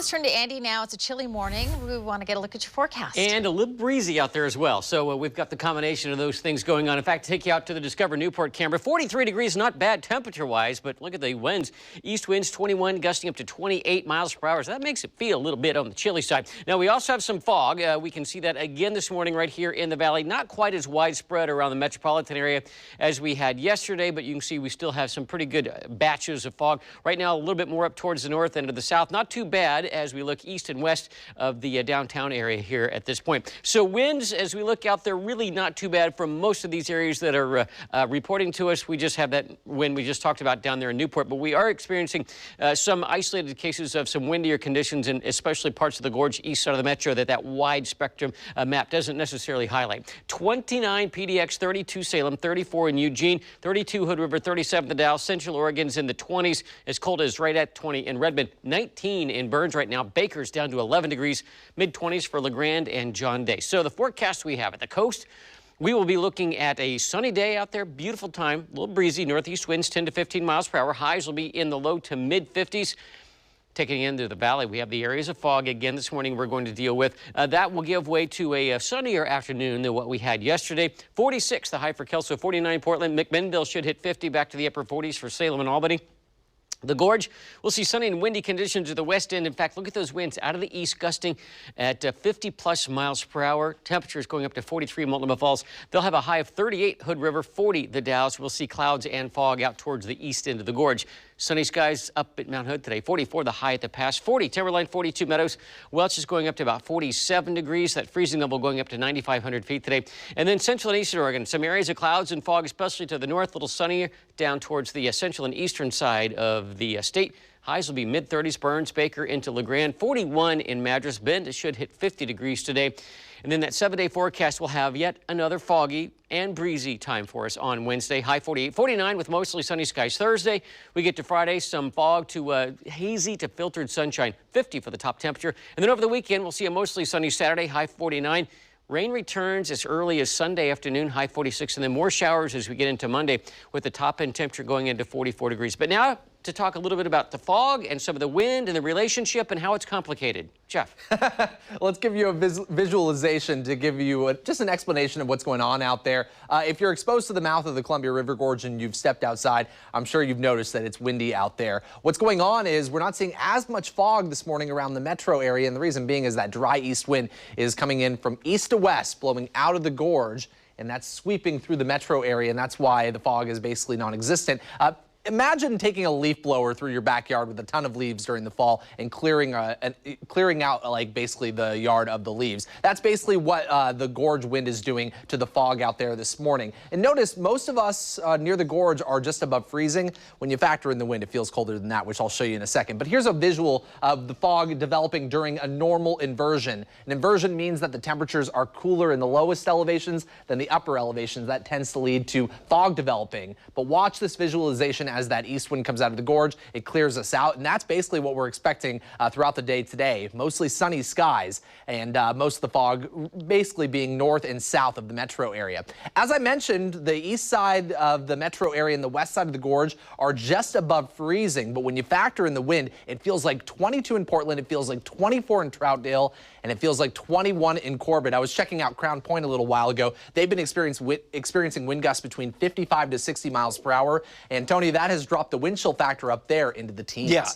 Let's turn to Andy now. It's a chilly morning. We want to get a look at your forecast. And a little breezy out there as well. So we've got the combination of those things going on. In fact, take you out to the Discover Newport camera. 43 degrees, not bad temperature-wise, but look at the winds. East winds 21, gusting up to 28 miles per hour. So that makes it feel a little bit on the chilly side. Now, we also have some fog. We can see that again this morning right here in the valley. Not quite as widespread around the metropolitan area as we had yesterday, but you can see we still have some pretty good batches of fog. Right now, a little bit more up towards the north and to the south. Not too bad as we look east and west of the downtown area here at this point. So winds, as we look out there, really not too bad from most of these areas that are reporting to us. We just have that wind we just talked about down there in Newport, but we are experiencing some isolated cases of some windier conditions in especially parts of the gorge east side of the metro that wide spectrum map doesn't necessarily highlight. 29 PDX, 32 Salem, 34 in Eugene, 32 Hood River, 37 the Dalles, Central Oregon's in the 20s, as cold as right at 20 in Redmond, 19 in Burns right now. Baker's down to 11 degrees, mid-20s for LeGrand and John Day. So the forecast we have at the coast, we will be looking at a sunny day out there, beautiful time, a little breezy, northeast winds 10 to 15 miles per hour. Highs will be in the low to mid-50s. Taking into the valley, we have the areas of fog again this morning we're going to deal with. That will give way to a sunnier afternoon than what we had yesterday. 46, the high for Kelso, 49 Portland. McMinnville should hit 50, back to the upper 40s for Salem and Albany. The gorge, we'll see sunny and windy conditions to the west end. In fact, look at those winds out of the east gusting at 50-plus miles per hour. Temperatures going up to 43 Multnomah Falls. They'll have a high of 38 Hood River, 40 the Dalles. We'll see clouds and fog out towards the east end of the gorge. Sunny skies up at Mount Hood today. 44 the high at the pass. 40 Timberline, 42 Meadows. Welch is going up to about 47 degrees. That freezing level going up to 9,500 feet today. And then central and eastern Oregon, some areas of clouds and fog, especially to the north. A little sunnier down towards the central and eastern side of the state. Highs will be mid-30s, Burns, Baker into LeGrand. 41 in Madras Bend. It should hit 50 degrees today. And then that 7-day forecast will have yet another foggy and breezy time for us on Wednesday. High 48, 49 with mostly sunny skies. Thursday, we get to Friday, some fog to hazy to filtered sunshine. 50 for the top temperature. And then over the weekend, we'll see a mostly sunny Saturday, high 49. Rain returns as early as Sunday afternoon, high 46, and then more showers as we get into Monday with the top end temperature going into 44 degrees. But now to talk a little bit about the fog and some of the wind and the relationship and how it's complicated. Jeff. Let's give you a visualization to give you just an explanation of what's going on out there. If you're exposed to the mouth of the Columbia River Gorge and you've stepped outside, I'm sure you've noticed that it's windy out there. What's going on is we're not seeing as much fog this morning around the metro area, and the reason being is that dry east wind is coming in from east to west, blowing out of the gorge, and that's sweeping through the metro area, and that's why the fog is basically non-existent. Imagine taking a leaf blower through your backyard with a ton of leaves during the fall and clearing out like basically the yard of the leaves. That's basically what the gorge wind is doing to the fog out there this morning. And notice most of us near the gorge are just above freezing. When you factor in the wind, it feels colder than that, which I'll show you in a second. But here's a visual of the fog developing during a normal inversion. An inversion means that the temperatures are cooler in the lowest elevations than the upper elevations. That tends to lead to fog developing. But watch this visualization as that east wind comes out of the gorge. It clears us out, and that's basically what we're expecting throughout the day today. Mostly sunny skies, and most of the fog basically being north and south of the metro area. As I mentioned, the east side of the metro area and the west side of the gorge are just above freezing, but when you factor in the wind, it feels like 22 in Portland, it feels like 24 in Troutdale, and it feels like 21 in Corbett. I was checking out Crown Point a little while ago. They've been experiencing wind gusts between 55 to 60 miles per hour, and Tony, that has dropped the wind chill factor up there into the teens. Yeah,